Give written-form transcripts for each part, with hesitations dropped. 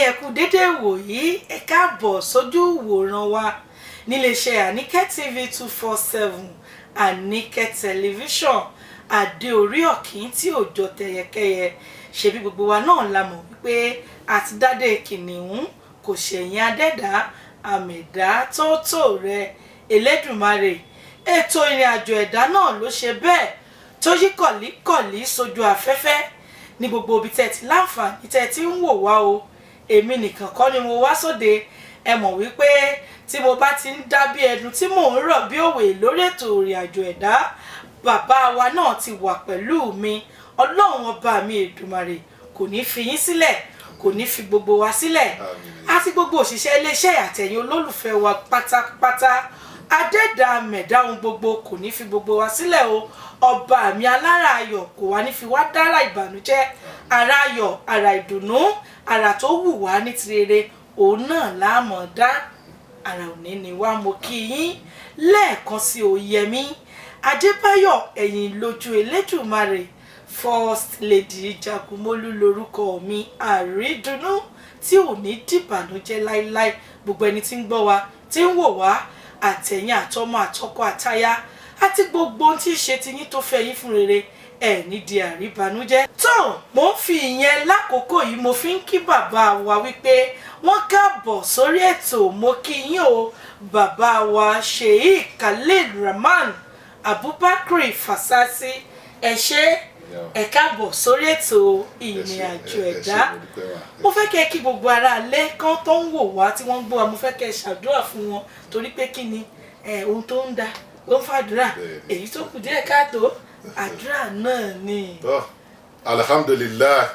ẹ kú dédé wòyí ẹ káàbọ̀ sójú ìwòran wa níléeṣẹ́ Àníkẹ́ TV 247 Àníkẹ́ tẹlifíṣọ̀n adé orí ọ̀kín tí ò jọ tẹyẹkẹyẹ ṣebí gbogbo wa náà la mọ̀ wípé àti dádé kìnìún kò ṣẹ̀yìn adẹ́dá àmẹ̀dá tótó rẹ Elédùmarè ètò ìrìn àjò ẹ̀dá náà ló ṣe bẹ́ẹ̀ tó yí kọ̀líkọ̀lí sójú afẹ́fẹ́ ní gbogbo ibi tẹ́ ti láǹfààní tẹ́ ti ń wò wá o èmi nìkan kọ́ ni mo wá sóde ẹ mọ̀ wípé tí mo bá ti ń dá bí ẹdun tí mò ń rọ̀ bí òwe lórí ètò ìrìn àjò ẹ̀dá bàbá wa náà ti wà pẹ̀lú mi ọlọ́run ọba mi Èdùmàrè kò ní fi yín sílẹ̀ kò ní fi gbogbo wa sílẹ̀ àti gbogbo òṣìṣẹ́ iléeṣẹ́ àtẹ̀yìn olólùfẹ́ wa pátápátá adẹ́dà mẹ̀dá ohun gbogbo kò ní fi gbogbo wa sílẹ̀ o ọba mi alára ayọ̀ kò wá ní fi wá dára ìbànújẹ́ ara ayọ̀ ara ìdùnnú ara tó wù wá ní ti rere òun náà láàmọ̀ dá ara òní ni wá mo kí yín lẹ́ẹ̀kan sí Oyèmí Adébáyọ̀ ẹ̀yìn lójú Elédùmarè First Lady Jagunmólú lórúkọ mi àrídùnnú tí ò ní dìbànújẹ́ láíláí gbogbo ẹni tí ń gbọ́ wa tí ń wò wá àtẹ̀yìn àtọmọ àtọkọ àtaya àti gbogbo ohun tí ń ṣe ti yín tó fẹ́ yín fún rere ẹ̀ ní di àríbànújẹ́. tó mo ń fi ìyẹn lákòókò yìí mo fi ń kí bàbá wa wípé wọ́n káàbọ̀ sórí ètò mo kí yín o bàbá wa Sheikh Khalid Rahman Abubakar Fasasi ẹ ṣé ẹ káàbọ̀ sórí ètò ìrìn àjò ẹ̀dá mo fẹ́ kẹ́ kí gbogbo ará ilé kan tó ń wò wá tí wọ́n ń gbọ́ wa mo fẹ́ kẹ́ ṣàdúrà fún wọn torí pé kí ni ohun tó ń da ó ń fàdúrà èyí tó kù díẹ̀ káàtó àdúrà náà ni. alhamdulillah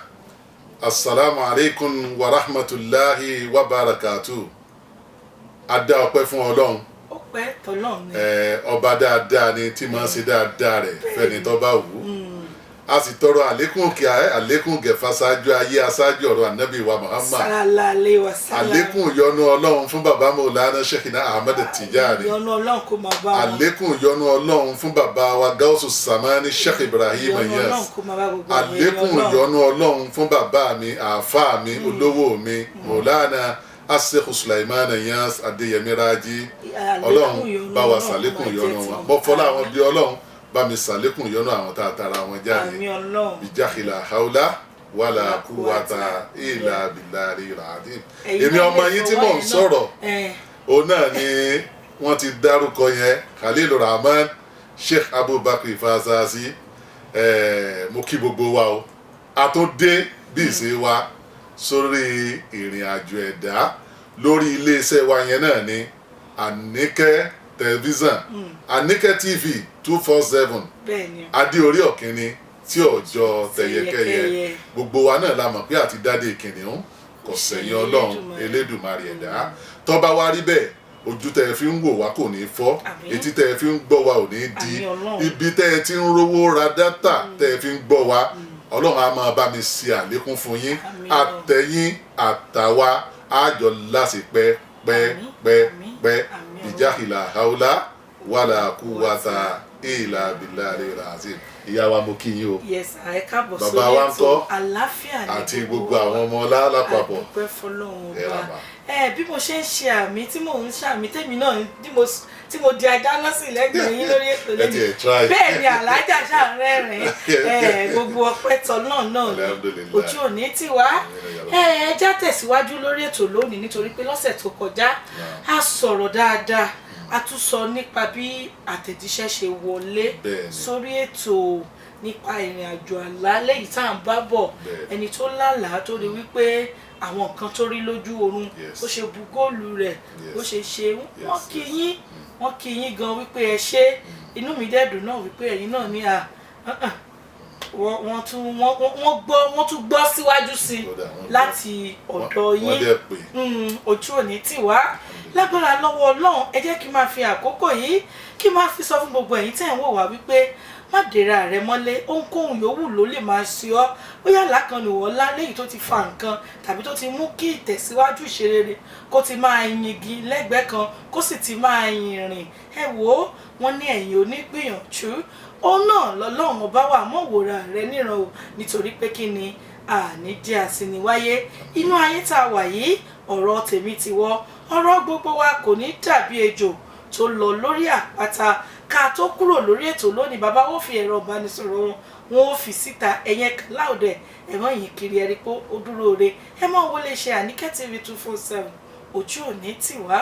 assalamu alaikum wa rahmatulahi wa barakatuh adá ọpẹ́ fún Ọlọ́run ọpẹ́ tọlọ́run ni ọba dáadáa ni tí máa ń ṣe dáadáa rẹ̀ fẹ́ni tó bá wù ú a sì tọrọ àlékún gẹ̀fà ṣáájú ayé aṣáájú ọ̀rọ̀ ànábì wa Muhammad àlékún ìyọ́nú Ọlọ́run fún bàbá Mawlana Sheikhina Ahmed Tijani àlékún ìyọ́nú Ọlọ́run fún bàbá wa Gausu Samani Sheikh Ibrahim Niass àlékún ìyọ́nú Ọlọ́run fún bàbá mi àáfàá mi olówó mi Mawlana Sheikh Sulaiman Niass Adéyẹmí Rájí Ọlọ́run bá wa ṣàlékún ìyọ́nú wọn mo fọlá àwọn bí Ọlọ́run bá mi ṣàlékún ìyọ́nú àwọn tá a tara wọn jáde ìjákìlá haúlá wàlà kúwàtà ìlà bìlárí ràdìm. èmi ọmọ yín tí mò ń sọ̀rọ̀ òun náà ni wọ́n ti dárúkọ yẹn Khalil Rahman Sheikh Abubakar Fasasi mo kí gbogbo wa o a tó dé bí ìṣe wa sórí ìrìn àjò ẹ̀dá lórí iléeṣẹ́ wa yẹn náà ni Àníkẹ́ tẹlifíṣàn Àníkẹ́ TV 247 adé orí ọ̀kínní tí ọjọ́ tẹyẹkẹyẹ gbogbo wa náà la mọ̀ pé àti dádé kìnìún kò sẹ̀yìn Ọlọ́run Elédùmarè ẹ̀dá tó bá wá rí bẹ́ẹ̀ ojú tẹ́ ẹ fi ń wò wá kò ní fọ́ etí tẹ́ ẹ fi ń gbọ́ wa ò ní di ibi tẹ́ ẹ ti ń rówó ra dátà tẹ́ ẹ fi ń gbọ́ wa Ọlọ́run á máa bá mi ṣe àlékún fún yín àtẹ̀yìn àtàwa àjọ láṣepẹ́ pẹ́ ìjáhìlá haúlá wàlà kúwàtà ìlà bìlárí ràzìm. ìyá wa mo kí yín o bàbá wa ń kọ́ àti gbogbo àwọn ọmọ ọlá lápapọ̀ àdúpẹ́ fọlọ́run ọba bí mo ṣe ń ṣe àmì tí mò ń ṣàmì tèmi náà tí mo di ajá lọ́sì lẹ́gbẹ̀ẹ́ yín lórí ètò lẹ́yìn bẹ́ẹ̀ ni alájà ṣàrẹ́rìn gbogbo ọpẹ́ tọ́lọ́run náà ni ojú òní tì wá já tẹ̀síwájú lórí ètò lónìí nítorí pé lọ́sẹ̀ tó kọjá a sọ̀rọ̀ dáadáa a tún sọ nípa bí àtẹ̀jíṣẹ́ ṣe wọlé sórí ètò nípa ìrìn àjò àlá lẹ́yìn tá à ń bá bọ̀ ẹni tó lálàá tó rí wípé àwọn nǹkan tó rí lójú oorun ó ṣe bu góòlù rẹ̀ ó ṣe wọ́n kí yín gan wípé ẹ ṣé inú mi dẹ́dùn náà wípé ẹ̀yin náà ní wọ́n tún gbọ́ síwájú sí i láti ọ̀dọ̀ yín ojú òní tì wá lágbára lọ́wọ́ Ọlọ́run ẹ jẹ́ kí n máa fi àkókò yìí kí n máa fi sọ fún gbogbo ẹ̀yin tẹ́ ń wò wá wípé má dèrà rẹ mọ́lé ohunkóhun yòówù ló lè máa ṣe ọ́ bóyá lákan nìwọ ńlá léyìí tó ti fa nǹkan tàbí tó ti mú kí ìtẹ̀síwájú ìṣerere kó ti máa yingi lẹ́gbẹ̀ẹ́ kan kó sì ti máa yin rìn ẹ wò ó wọ́n ní ẹ̀yin onígbìyànjú ó náà lọ́lọ́run ọba wà mọ́ wòrà rẹ níran o nítorí pé kí ni àní jẹ́ àsìníwáyé inú ayé tá a wà yìí ọ̀rọ̀ tèmi ti wọ́ ọ̀rọ̀ gbogbo wa kò ní dàbí ejò tó lọ lórí àpáta ká tó kúrò lórí ètò lónìí bàbá ó fi ẹ̀rọ ìbánisọ̀rọ̀ wọn ó fi síta ẹ̀yẹn láòdẹ̀ ẹ̀mọ́ yìí kiri ẹ̀rí pé ó dúró re ẹ mọ́ wọlé ṣe Àníkẹ́ TV 247 ojú òní tì wá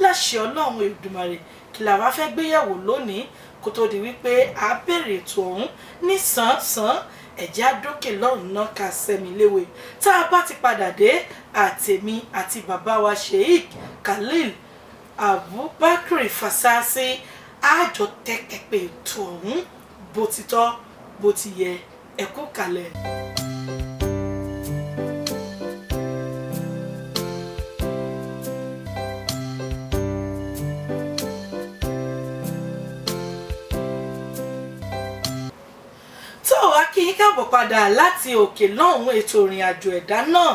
láṣẹ Ọlọ́run Èdùmàrè kí la wá fẹ́ gbéyẹ̀wò lónìí kó tó di wípé a bẹ̀rẹ̀ ètò ọ̀hún ní sàn-án ẹ̀jẹ̀ àdókè lọ́rùn náà ká sẹ́mi léwe tá a bá ti padà dé àtèmi àti bàbá wa Sheikh Khalil Abubakar Fasasi àjọ tẹ́kẹ̀pẹ̀ ètò ọ̀hún bó ti tọ́ bó ti yẹ ẹ kú kalẹ̀. tó wá kí n káàbọ̀ padà láti òkè lọ́hùn ètò ìrìn àjò ẹ̀dá náà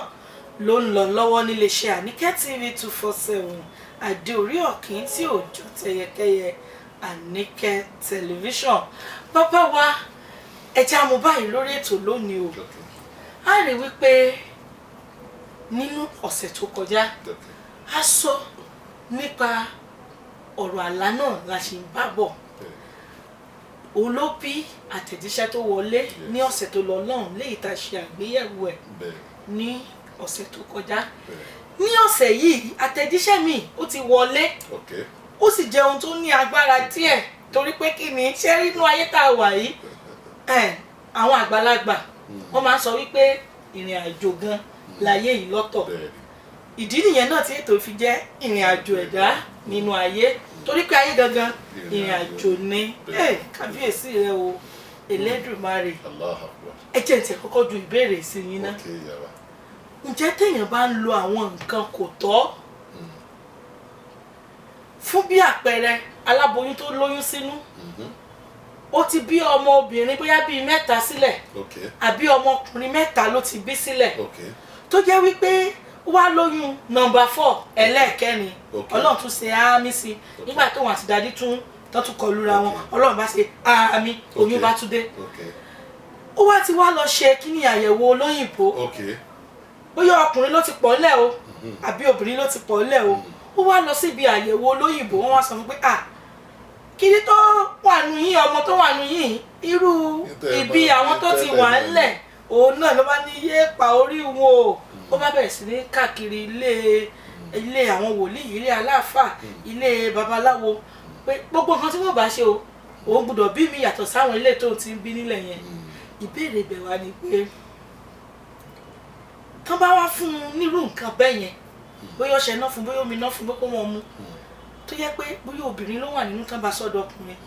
ló ń lọ lọ́wọ́ níléeṣẹ́ Àníkẹ́ TV 247 àdé orí ọ̀kín tí ò jọ tẹyẹkẹyẹ Àníkẹ́ tẹlifíṣọ̀n bàbá wa ẹja mo báyìí lórí ètò lónìí o a rí wípé nínú ọ̀sẹ̀ tó kọjá a sọ nípa ọ̀rọ̀ àlá náà la ṣe ń bá bọ̀ òun ló bí àtẹ̀jíṣẹ́ tó wọlé ní ọ̀sẹ̀ tó lọ lọ́hùn léyìí tá a ṣe àgbéyẹ̀wò ẹ̀ ní ọ̀sẹ̀ tó kọjá ní ọ̀sẹ̀ yìí àtẹ̀jíṣẹ́ mi ó ti wọlé ó sì jẹ́ ohun tó ní agbára díẹ̀ torí pé kí ni ṣé nínú ayé tá a wà yìí àwọn àgbàlagbà wọ́n máa ń sọ wípé ìrìn àjò gan láyé yìí lọ́tọ̀ ìdí nìyẹn náà tí ètò fi jẹ́ ìrìn àjò ẹ̀dá nínú ayé torí pé ayé gangan ìrìn àjò ni kábíyèsí rẹ o Elédùmarè ẹ jẹ́ ǹtẹ̀ kọ́kọ́ ju ìbéèrè sí yín ná ǹjẹ́ téèyàn bá ń lo àwọn nǹkan kò tọ́ fún bí àpẹẹrẹ aláboyún tó lóyún sínú ó ti bí ọmọ obìnrin bóyá bíi mẹ́ta sílẹ̀ àbí ọmọkùnrin mẹ́ta ló ti bí sílẹ̀ tó jẹ́ wípé wá lóyún nọ́mbà 4 ẹlẹ́ẹ̀kẹrin Ọlọ́run tún ṣe àmì sí nígbà tóun àti dádì tún kọlura wọn Ọlọ́run bá ṣe àmì oyún bá tún dé ó wá ti wá lọ ṣe kíní àyẹ̀wò olóyìnbó bóyá ọkùnrin ló ti pọ̀ ńlẹ̀ o àbí obìnrin ló ti pọ̀ ńlẹ̀ o ó wá lọ síbi àyẹ̀wò olóyìnbó wọ́n wá sọ fún pé kíní tó wà nù yín ọmọ tó wà nù yín irú ibi àwọn tó ti wà ńlẹ̀ òun náà ló bá ní yé pa orí wọn o ó bá bẹ̀rẹ̀ sí ní káàkiri ilé àwọn wòlíì ilé aláàfáà ilé babaláwo pé gbogbo nǹkan tí wọ́n bá ṣe o òun gbọ́dọ̀ bí mi yàtọ̀ sáwọn ilé tó ti ń bí nílẹ̀ yẹn ìbéèrè bẹ̀ wá ni pé tán bá wá fún un nírú nǹkan bẹ́ẹ̀ yẹn bóyá ọṣẹ náà fún bóyá omi náà fún bóyá wọn mu tó yẹ pé bóyá obìnrin ló wà nínú tán bá sọ́dọ̀ ọkùnrin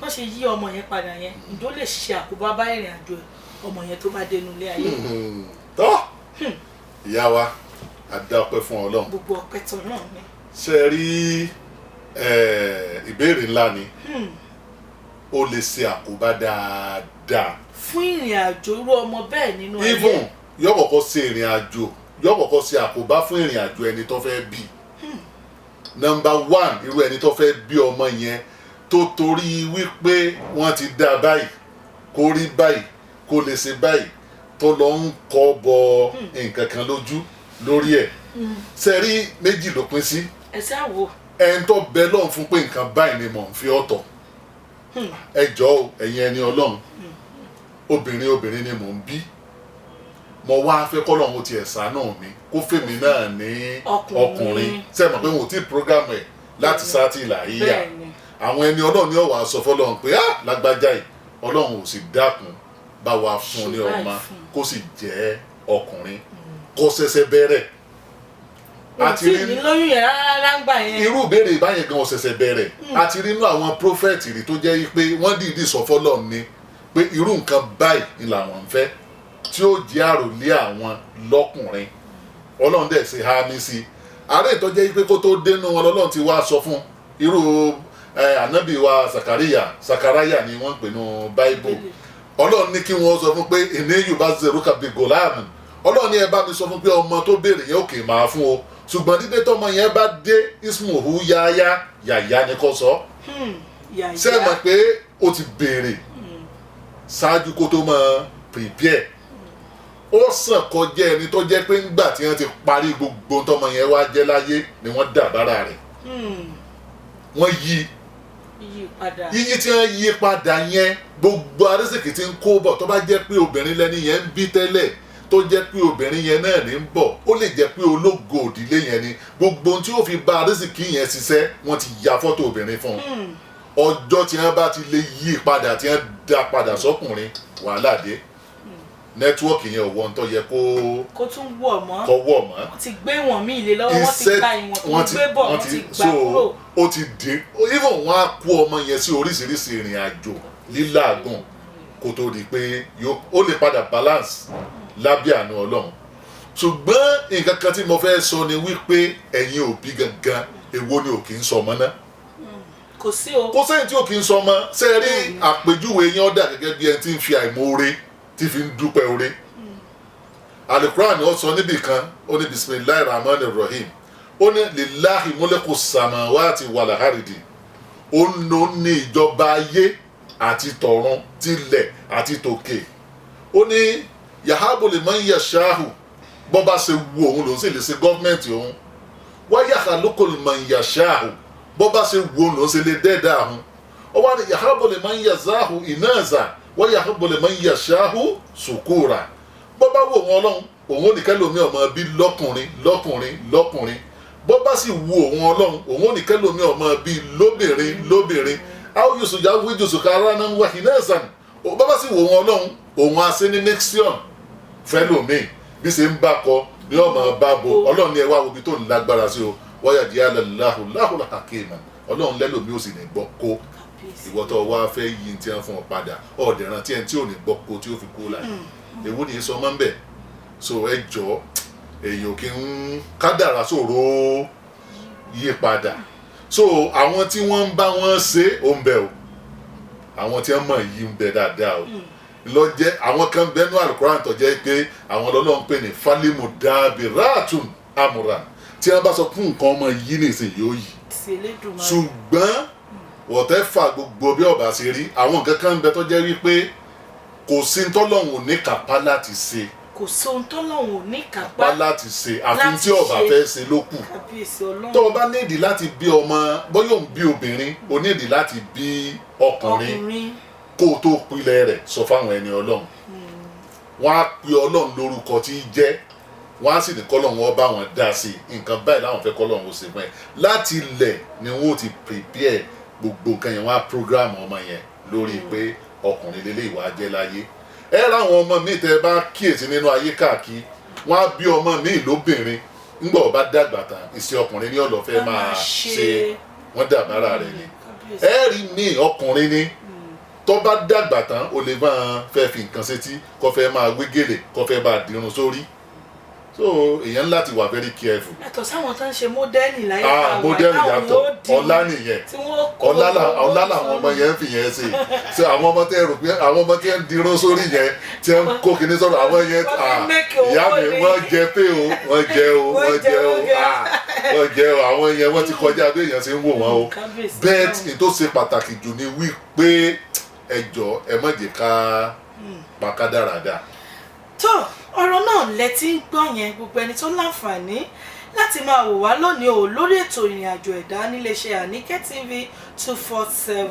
wọ́n ṣe yí ọmọ yẹn padà yẹn ìjọ lè ṣe àkóbá bá ìrìn àjò ọmọ yẹn tó bá dénú ilé ayé. tọ́ ìyá wa a dá ọpẹ́ fún Ọlọ́run gbogbo ọpẹ́ tán náà ni. ṣe rí ìbéèrè ńlá ni ó lè ṣe àkóbá dáadáa fún ìrìn àjò irú ọmọ bẹ́ẹ̀ nínú ayé. even yóò kọ́kọ́ ṣe ìrìn àjò yóò kọ́kọ́ ṣe àkóbá fún ìrìn àjò ẹni tó fẹ́ bí number 1 irú ẹni tó fẹ́ bí ọmọ yẹn tó torí wípé wọ́n ti dá báyìí kó rí báyìí kó lè ṣe báyìí tó lọ ń kọ́ bọ nǹkan kan lórí ẹ̀ sẹ́rí méjì ló pín sí ẹ̀sẹ̀ àwò ẹni tó bẹ lọ́n fún pé nǹkan báyìí ni mò ń fi ọ̀tọ̀ ẹ jọ̀ọ́ ẹ̀yin ẹni Ọlọ́run obìnrin ni mò ń bí mo wá fẹ́ kọ́ lọ́hún ti ẹ̀sà náà mi kó fèmí náà ní ọkùnrin sẹ́mi pé wọn ò tí ì prógámù ẹ̀ láti sáàtì ìlà yíyà àwọn ẹni Ọlọ́run ní ọ̀wà sọ fọlọ́run pé lágbájá yìí Ọlọ́run ò sì dákun bá wa fún un ní ọmọ kó sì jẹ́ ọkùnrin kó ṣẹ̀ṣẹ̀ bẹ̀rẹ̀ àti rí lóyún yẹn rárá ń gbà yẹn irú ìbéèrè ìbáyẹn gan ṣẹ̀ṣẹ̀ bẹ̀rẹ̀ àti rí inú àwọn prófẹ́tì rí tó jẹ́ pé wọ́n dìídì sọ fọlọ́run ni pé irú nǹkan báyìí ni làwọn ń fẹ́ tí ó jẹ́ àròlé àwọn lọ́kùnrin Ọlọ́run dẹ̀ ṣe hámi sí i ààrẹ ìtọ́jẹ́ pé kó tó dénú wọn lọ́lọ́run ti wá sọ fún irú ànábì wa Sakaraya ni wọ́n ń pè ní báíbù Ọlọ́run ní kí wọ́n sọ fún pé ènìyàn bá zero kàbí gòláàmù Ọlọ́run ní ẹ bá mi sọ fún pé ọmọ tó béèrè yẹn òkè máa fún o ṣùgbọ́n dídé tọmọ yẹn bá dé ismuhu yáyá ni kò sọ ṣe é mọ̀ pé ó ti béèrè ṣáájú kó tó máa prepare ó sàn kọjá ẹni tó jẹ́ pé ńgbà tí wọ́n ti parí gbogbo tọmọ yẹn wá jẹ́ láyé ni wọ́n dà bára rẹ̀ wọ́n yí yíyí tí wọ́n yí padà yẹn gbogbo arísìkì tí ń kó bọ̀ tó bá jẹ́ pé obìnrin lẹ́ni yẹn ń bí tẹ́lẹ̀ tó jẹ́ pé obìnrin yẹn náà ní ń bọ̀ ó lè jẹ́ pé ológo òdílé yẹn ni gbogbo ohun tí ó fi bá arísìkì yẹn ṣiṣẹ́ wọ́n ti ya fọ́tò obìnrin fún un ọjọ́ tí wọ́n bá ti lè yí padà tí wọ́n dá padà sọ́kùnrin wàhálà dé nẹ́tíwọ́ọ̀kì yẹn ò wọ́n tó yẹ kó tún wọ̀ mọ́ wọ́n ti gbé wọn míì lé lọ́wọ́ wọ́n ti gba ìwọ̀n tó gbé bọ̀ wọ́n ti gbà kúrò. ó ti dín even wọ́n á kó ọmọ yẹn sí oríṣiríṣi ìrìn àjò lílàágùn kó tó di pé ó lè padà balance lábẹ́ àánú Ọlọ́run ṣùgbọ́n nǹkan kan tí mo fẹ́ sọ ni wípé ẹ̀yin òbí gangan èwo ni ò kì í sọ ọmọ náà kò sí o kò sẹ́yìn tí ò kì í sọ ọmọ sẹ́ẹ̀rí àpèjúwe yẹn ó dà gẹ́gẹ́ bí ẹni tí ń fi àìmoore tí fi ń dúpẹ́ oore alukuran ó sọ níbì kan ó ní bisimilahi rahman rahim ó ní lillahi mulku samawati wal ardi ó ní ìjọba ayé àti tọ̀run tilẹ̀ àti tòkè ó ní yahabu liman yashahu bó bá ṣe wu òun lòún sì lè ṣe gọ́ọ̀mẹ̀ntì òun wa yakhluqu liman yashahu bó bá ṣe wu òun lòún sì lè dẹ́ẹ̀dá òun ó wá ní yahabu liman yazahu inaza wọ́n yà kó lè máa ń yà ṣááhù sùkúrà bó bá wù òun Ọlọ́run òun ò ní kẹ́lòmí ọmọ bí lọ́kùnrin bó bá sì wù òun Ọlọ́run òun ò ní kẹ́lòmí ọmọ bí lóbìnrin àwọn yóò sọjà wíjọ sọkà ara náà wà hí náà sàn bó bá sì wù òun Ọlọ́run òun á sí ní nexion fẹ́lòmí bí ṣe ń bá kọ ní ọmọ bá bo Ọlọ́run ní ẹ wá wo ibi tó ń lágbára sí o wọ́n yà díẹ̀ láhùn hakima Ọlọ́run lẹ́lòmí ò sì ní gbọ́ kó ìwọ tó wá fẹ́ yí tí wọ́n fún ọ padà ọ̀dẹ̀ràn tí ẹni tí ò ní gbọ́ kó tí ó fi kó láyé èwo ni sọ máa ń bẹ̀ so ẹ jọ èèyàn kì í kádàrá ṣòro yí padà so àwọn tí wọ́n ń bá wọn ṣe ó ń bẹ o àwọn tí wọ́n mọ̀ yí ń bẹ dáadáa o lọ jẹ́ àwọn kan bẹnu Al-Qur'an tó jẹ́ pé àwọn Ọlọ́run pè ní fálímù dábì ráàtùn àmúra tí wọ́n bá sọ fún nǹkan ọmọ yí nìsín yóò yí ṣùgbọ́n wọ́tẹ́ fà gbogbo bí ọba ṣe rí àwọn nǹkan kan bẹ tó jẹ́ wípé kò sí tọ́lọ́hún ò ní kápá láti ṣe kò sí ohun tọ́lọ́hún ò ní kápá láti ṣe àfi tí ọba fẹ́ ṣe ló kù tó o bá nídìí láti bí ọmọ bóyá òun bí obìnrin o nídìí láti bí ọkùnrin kó o tó pilẹ̀ rẹ̀ sọ fáwọn ẹni Ọlọ́run wọ́n á pe Ọlọ́run lórúkọ tí í jẹ́ wọ́n á sì ní kọ́lọ́hún ọba wọn dá sí nǹkan báyìí láwọn fẹ́ kọ́lọ́hún ó ṣe fún ẹ láti ilẹ̀ ni wọ́n ti prepare gbogbo nǹkan yẹn wọ́n á program ọmọ yẹn lórí pé ọkùnrin lélẹ̀ ìwà jẹ́ láyé ẹ ráwọn ọmọ míì tẹ́ bá kíyèsí nínú ayé káàkiri wọ́n á bí ọmọ míì lóbìnrin ńgbà ọba dàgbà tán ìṣe ọkùnrin ní ọlọ́fẹ́ máa ṣe wọ́n dàbára rẹ̀ ni ẹ rí míì ọkùnrin ni tó bá dàgbà tán ó lè máa fẹ́ fi nǹkan sétí kó fẹ́ máa wé gèlè kó fẹ́ máa dirun sórí so èèyàn láti wà very careful. yàtọ̀ sáwọn tó ń ṣe mọ́dẹ́lì láyé àwọn mọ́dẹ́lì yàtọ̀ ọlá nìyẹn ọlá làwọn ọmọ yẹn ń fi yẹn ṣe so àwọn ọmọ tẹ́ rò pé àwọn ọmọ tẹ́ ń dirun sórí yẹn tí ń kó kinní sọ̀rọ̀ àwọn yẹn ìyá mi wọ́n jẹ pé o wọ́n jẹ o àwọn yẹn wọ́n ti kọjá bí èèyàn ṣe ń wò wọ́n o bẹ́ẹ̀ tí tó ṣe pàtàkì jù ni wípé ẹ jọ̀ọ́ ẹ má jẹ́ ká pàkà dáradá. tó ọ̀rọ̀ náà lẹ́tí ń gbọ́ yẹn gbogbo ẹni tó láǹfààní láti máa wò wá lónìí o lórí ètò ìrìnàjò ẹ̀dá níléeṣẹ́ Àníkẹ́ TV 247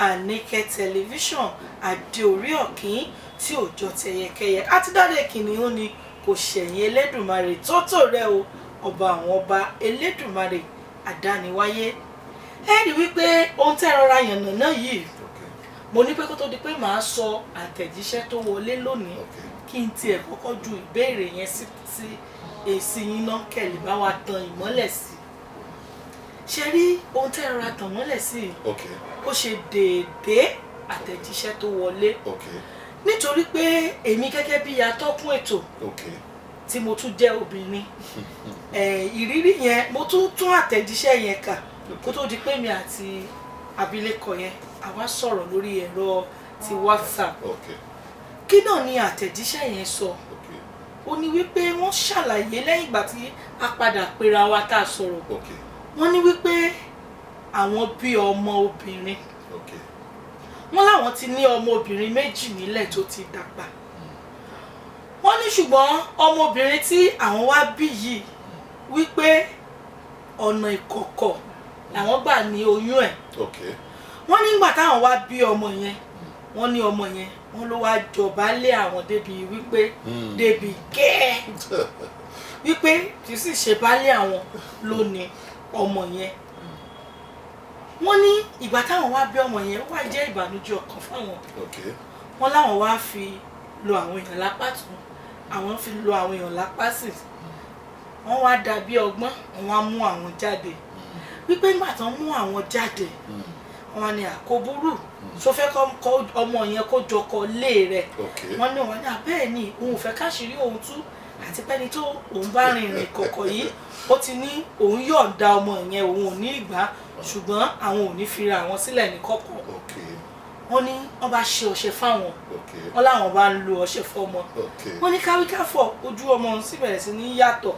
Àníkẹ́ tẹlifíṣàn Adé orí Ọ̀kín tí ò jọ tẹyẹkẹyẹ àtidáde kìnìún ni kò ṣẹ̀yìn Elédùmarè tótó rẹ o ọba àwọn ọba Elédùmarè àdániwáyé ẹ rí wípé ohun tẹ́ rọra yànnà náà yìí mo ní pé kó tó di pé màá sọ àtẹ̀jíṣẹ́ tó wọlé lónìí kí n tiẹ̀ kọ́kọ́ ju ìbéèrè yẹn sí èsì yín náà kẹ̀lé bá wa tan ìmọ́lẹ̀ sí ṣe rí ohun tẹ́ rọra tàn mọ́lẹ̀ sí ó ṣe déédéé àtẹ̀jíṣẹ́ tó wọlé nítorí pé èmi gẹ́gẹ́ bí atọ́kùn ètò tí mo tún jẹ́ obìnrin ìrírí yẹn mo tún àtẹ̀jíṣẹ́ yẹn kà kó tó di pé mi àti abilékọ yẹn àwa sọ̀rọ̀ lórí ẹ̀rọ ti WhatsApp kí náà ni àtẹ̀jíṣẹ́ yẹn sọ ó ní wípé wọ́n ṣàlàyé lẹ́yìn ìgbà tí a padà pera wa tá a sọ̀rọ̀ wọ́n ní wípé àwọn bí ọmọ obìnrin wọ́n láwọn ti ní ọmọ obìnrin méjì nílẹ̀ tó ti dàgbà wọ́n ní ṣùgbọ́n ọmọbìnrin tí àwọn wá bí yìí wípé ọ̀nà ìkọ̀kọ̀ làwọn gbà ní oyún ẹ̀. wọ́n nígbà táwọn wá bí ọmọ yẹn wọ́n ní ọmọ yẹn wọ́n ló wá jọba lé àwọn débi wípé débi gẹ́ẹ́ wípé kì í sì ṣe baálé àwọn ló ní ọmọ yẹn. wọ́n ní ìgbà táwọn wá bí ọmọ yẹn wá jẹ́ ìbànújẹ́ ọkàn fáwọn. wọ́n láwọn wá fi lo àwọn èèyàn lápá tún àwọn fi lo àwọn èèyàn lápá sí wọ́n wá dàbí ọgbọ́n wọ́n wá mú àwọn jáde wípé nígbà tán mú àwọn jáde wọ́n ní àkóbúrú tó fẹ́ kọ́ ọmọ yẹn kó jọkọ lé rẹ̀ wọ́n ní wọ́n ní abẹ́ẹ̀ ni òun ò fẹ́ káṣírí òun tú àti pẹ́ni tó òun bá rìnrìn kọ̀kọ̀ yìí ó ti ní òun yọ̀ǹda ọmọ yẹn òun ò ní ìgbà ṣùgbọ́n àwọn ò ní fira àwọn sílẹ̀ ní kọ̀kọ̀ wọ́n ní wọ́n bá ṣe ọṣẹ fáwọn wọ́n láwọn bá ń lo ọṣẹ fọ́mọ wọ́n ní káwíkáfọ̀ ojú ọmọ sì bẹ̀rẹ̀ sí ní yàtọ̀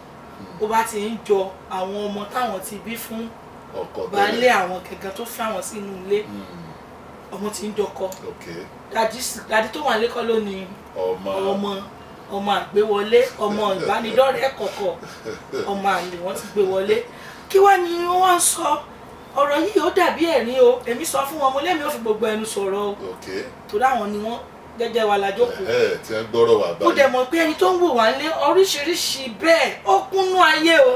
ó bá ti ń jọ àwọn ọmọ táwọn ti bí fún baálé àwọn gẹ́gẹ́ tó fẹ́ àwọn sínú ilé ọmọ ti ń jọkọ dàdí tó wà lẹ́kọ́ lónìí ọmọ àgbéwọlé ọmọ ìbánidọ́rẹ̀ẹ́ kọ̀kọ̀ ọmọ àlè wọ́n ti gbé wọlé kí wá ni wọ́n wá ń sọ ọ̀rọ̀ yìí ó dàbí ẹ̀rín o èmi sọ fún wọn mo lẹ́mìí ò fi gbogbo ẹnu sọ̀rọ̀ o torí àwọn ni wọ́n gẹ́gẹ́ wa la jókòó tí wọ́n gbọ́rọ̀ wà báyìí. ó dẹ̀ mọ̀ pé ẹni tó ń wò wá lé oríṣiríṣi bẹ́ẹ̀ ó kúnnú ayé o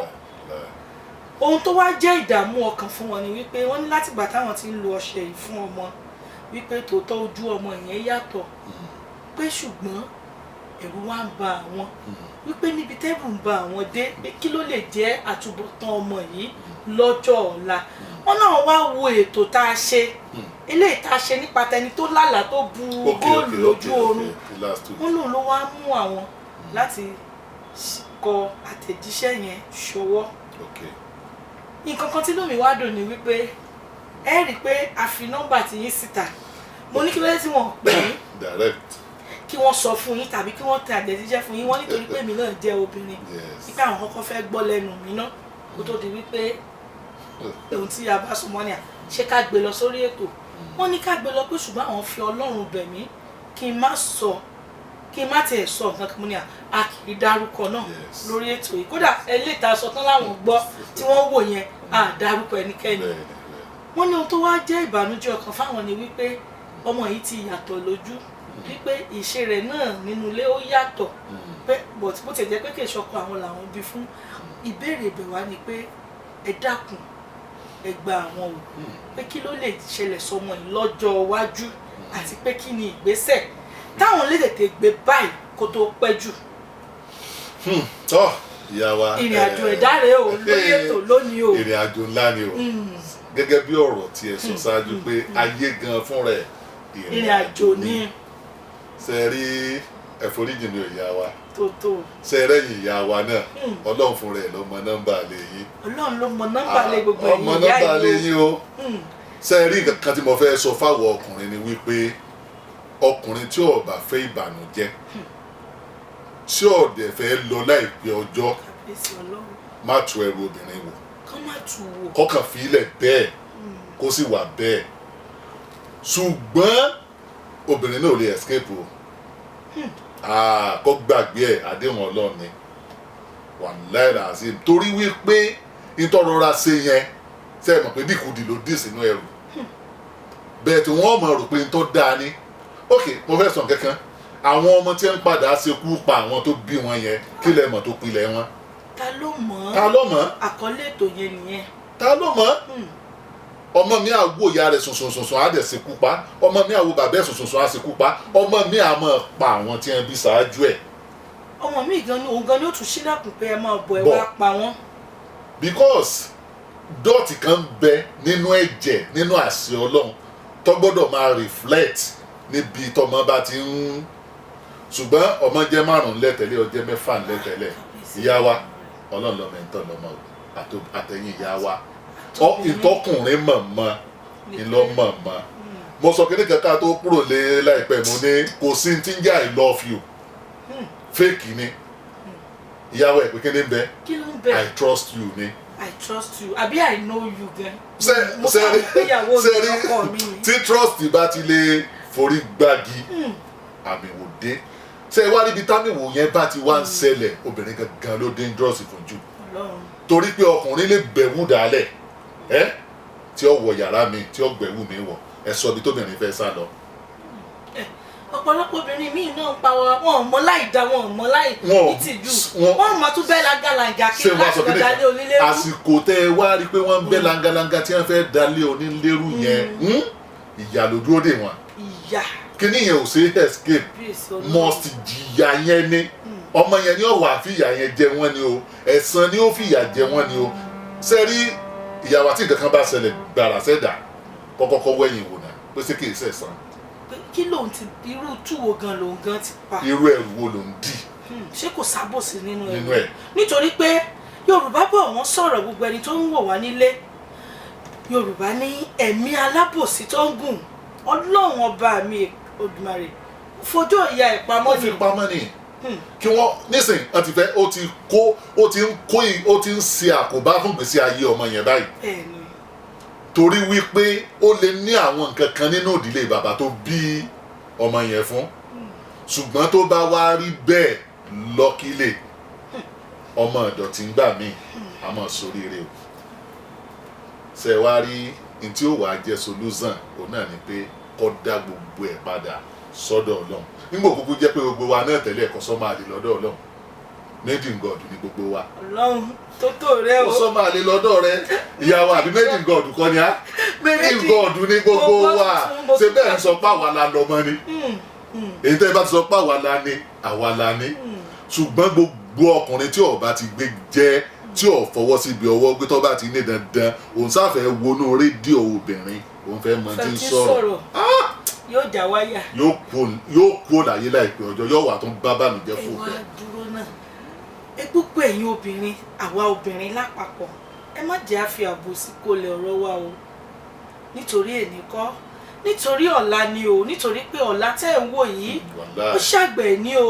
ohun tó wá jẹ́ ìdààmú ọkàn fún wọn ni wípé wọ́n ní látìgbà táwọn ti ń lo ọṣẹ yìí fún ọmọ wípé tòótọ́ ojú ọmọ yẹn yàtọ̀ pé ṣùgbọ́n ẹ̀rù wá ń ba àwọn wípé níbi tẹ́rù ń ba àwọn dé pé kí ló lè jẹ́ àtúbọ̀tán ọmọ yìí lọ́jọ́ ọ̀la wọ́n náà wá wo ètò tá a ṣe eléyìí tá a ṣe nípa tẹni tó lálàá tó bu góòlù lójú oorun wọ́n lòun ló wá mú àwọn láti kọ àtẹ̀jíṣẹ́ yẹn ṣọwọ́ nǹkan kan tí lómi wá dùn ní wípé ẹ rí i pé a fi nọ́mbà tí yín síta mo ní kí ló dé tí wọ́n pè yín kí wọ́n sọ fún yín tàbí kí wọ́n tẹ àtẹ̀jíṣẹ́ fún yín wọ́n nítorí pé èmi náà jẹ́ obìnrin nípa àwọn kọ́kọ́ fẹ́ gbọ́ lẹ́nu mi náà kó tó di wípé ohun tí a bá súnmọ́ ni à ṣé ká gbé lọ sórí ètò wọ́n ní ká gbé lọ pé ṣùgbọ́n àwọn fi Ọlọ́run bẹ̀ mí kí n má tiẹ̀ sọ nǹkan kan mo ní a kì í dárúkọ náà lórí ètò yìí kódà ẹlẹ́ta sọ tán láwọn gbọ́ tí wọ́n wò yẹn a dárúkọ ẹnikẹ́ni wọ́n ní ohun tó wá jẹ́ ìbànújẹ́ ọkàn fáwọn ni wípé ọmọ yìí ti yàtọ̀ lójú wípé ìṣe rẹ̀ náà nínú ilé ó yàtọ̀ pé bó ti jẹ́ pé kì í ṣọkọ àwọn làwọn bí fún ìbéèrè ibẹ̀ wá ni pé ẹ dákun ẹ gba àwọn o pé kí ló lè ṣẹlẹ̀ sọmọ yìí lọ́jọ́ iwájú àti pé kí ni ìgbésẹ̀ táwọn lè tètè gbé báyìí kó tó pẹ́ jù. tọ́ ìyá wa ìrìn àjò ẹ̀dá rèé o lórí ètò lónìí o ìrìn àjò ńlá ni o gẹ́gẹ́ bí ọ̀rọ̀ tí ẹ sọ ṣáájú pé ayé gan fún rẹ̀ ìrìn àjò ni ṣe rí ẹ̀foríjì ni ìyá wa tó ṣe rẹ́yìn ìyá wa náà Ọlọ́run fún rẹ̀ ló mọ nọ́mbà lé yín Ọlọ́run ló mọ nọ́mbà lé gbogbo ẹ̀yìn ọmọ nọ́mbà lé yín o ṣe rí nǹkan kan tí mo fẹ́ sọ fáwọn ọkùnrin ni wípé ọkùnrin tí ó bá fẹ́ ìbànújẹ́ tí ó dẹ̀ fẹ́ lọ láìpẹ́ ọjọ́ má tu ẹrù obìnrin wò kọ́kàn fílẹ̀ bẹ́ẹ̀ kó sì wà bẹ́ẹ̀ ṣùgbọ́n obìnrin náà lè escape o kó gbàgbé ẹ̀ àdéhùn Ọlọ́run ni wà láìra sí i torí wípé ìtọ́rọra ṣe yẹn ṣe é mọ̀ pé dìkudì ló dì sínú ẹrù bẹ́ẹ̀ tí wọ́n mọ̀ rò pé ń tó dáa ní ok mo fẹ́ sọ kankan àwọn ọmọ tí ń padà ṣekú pa àwọn tó bí wọn yẹn kí lẹ mọ̀ tó pilẹ̀ wọn. ta ló mọ̀ àkọlé ètò yẹn nìyẹn. ta ló mọ̀ ọmọ mi àwọ ìyá rẹ̀ sùnsùnsùn á dẹ̀ ṣekú pa ọmọ mi àwọ bàbá ẹ̀ sùnsùnsùn á ṣekú pa ọmọ mi à máa pa àwọn tí wọ́n bí ṣáájú ẹ̀. ọmọ mi òun gan ni ó tún ṣílẹ̀kùn pé ẹ máa bọ̀ ẹ wá pa wọ́n. because dọ́ọ̀tì kan bẹ nínú ẹ̀jẹ̀ nínú àṣẹ Ọlọ́run tó gbọ́dọ̀ máa reflect níbi tọmọ bá ti ń ṣùgbọ́n ọmọ jẹ́ 5 lẹ́tẹ̀lé ọjẹ́ 6 lẹ́tẹ̀lé ìyá wa Ọlọ́run lọ́mọ ẹ̀ ń tọ́ lọ́mọ àtẹ̀yìn ìyá wa ìtọ́kùnrin mọ̀mọ́ ìlọ́mọ̀mọ́ mo sọ kí ní kankan tó kúrò lé láìpẹ́ mo ní kò sí ti ń jẹ́ I love you fake ni ìyàwó ẹ̀ pé kí ni ń bẹ I trust you ni. I trust you àbí I know you gan. tí trust bá ti lè forí gbági àmì wò dé ṣe wá níbi támìwò yẹn bá ti wá ń ṣẹlẹ̀ obìnrin gangan ló dangerous fún jù torí pé ọkùnrin lè bẹ̀wù dálẹ̀ tí ó wọ yàrá mi tí ó gbẹ̀wù mi wọ̀ ẹ sọ bí tóbìnrin fẹ́ sá lọ. ọ̀pọ̀lọpọ̀ obìnrin míì náà ń pa wọn ò mọ láì dá wọn ò mọ láì ìtìjú wọn ò mọ tún bẹ́ẹ̀ langalanga kí láti lọ dalé onílérú. àsìkò tẹ ẹ wá rí i pé wọ́n ń bẹ́ langalanga tí wọ́n fẹ́ dalé onílérú yẹn ìyà ló dúró dè wọ́n. ìyà kíní yẹn ò ṣe escape must jìyà yẹn ni ọmọ yẹn ni ó wà fìyà yẹn jẹ wọ́n ni o ẹ̀san ni ó fìyà jẹ wọ́n ni o sẹ́rí ìyàwó àti nǹkan kan bá ṣẹlẹ̀ gbàrà sẹ́dà kọ́kọ́kọ́ wẹ̀yìn wò náà pé ṣé kì í ṣẹ̀san. kí lòun ti irú túwo gan lòun gan ti pa. irú ẹrù wo ló ń dì. ṣé kò sábòsí nínú ẹ nítorí pé Yorùbá bọ̀ wọ́n sọ̀rọ̀ gbogbo ẹni tó ń wò wá nílé Yorùbá ní ẹ̀mí alábòsí tó ń gùn Ọlọ́run ọba mi Olódùmarè fojú ìyà ẹ̀ pamọ́ ni. ó fi pamọ́ ni kí wọ́n nísìn wọ́n ti fẹ́ ó ti ń ṣe àkóbá fún gbèsè ayé ọmọ yẹn báyìí torí wípé ó lè ní àwọn nǹkan kan nínú ìdílé bàbá tó bí ọmọ yẹn fún ṣùgbọ́n tó bá wá rí bẹ́ẹ̀ lọ́kílẹ̀ ọmọ ìdọ̀tí ń gbà míì àmọ́ sóríire o ṣe wá rí ní tí ó wàá jẹ́ solúsàn òun náà ni pé kó dá gbogbo ẹ̀ padà sọ́dọ̀ Ọlọ́run nígbà òkúkú jẹ́ pé gbogbo wa náà tẹ̀lé ẹ̀kọ́ sọ́ máa lè lọ́dọ̀ Ọlọ́run made in God ni gbogbo wa. Ọlọ́run tó tó rẹ o. ó sọ máa lè lọ́dọ̀ rẹ ìyàwó àbí made in God kọ́ ni á made in God ni gbogbo wa ṣe bẹ́ẹ̀ ń sọ pé àwa la lọ́mọ ni èyí tẹ́ ẹ bá ti sọ pé àwa la ni àwa la ni ṣùgbọ́n gbogbo ọkùnrin tí ó bá ti gbé jẹ́ tí ó fọwọ́ síbi ọwọ́ gbé tó bá ti ní dandan òun sáfẹ́ wọnú rédíò obìnrin òun fẹ́ mọ tí ń sọ̀rọ̀ yóò já wáyà. yóò kú láyé láìpẹ́ ọjọ́ yóò wà tó ń bá bànújẹ́ fún bẹ́ẹ̀. ẹ wá dúró náà púpọ̀ ẹ̀yin obìnrin àwa obìnrin lápapọ̀ ẹ má jẹ́ àfi àbòsí kólé ọ̀rọ̀ wa o nítorí èní kọ́ nítorí ọ̀la ni o nítorí pé ọ̀la tẹ́ ẹ̀ ń wò yìí ó ṣàgbẹ̀ ní o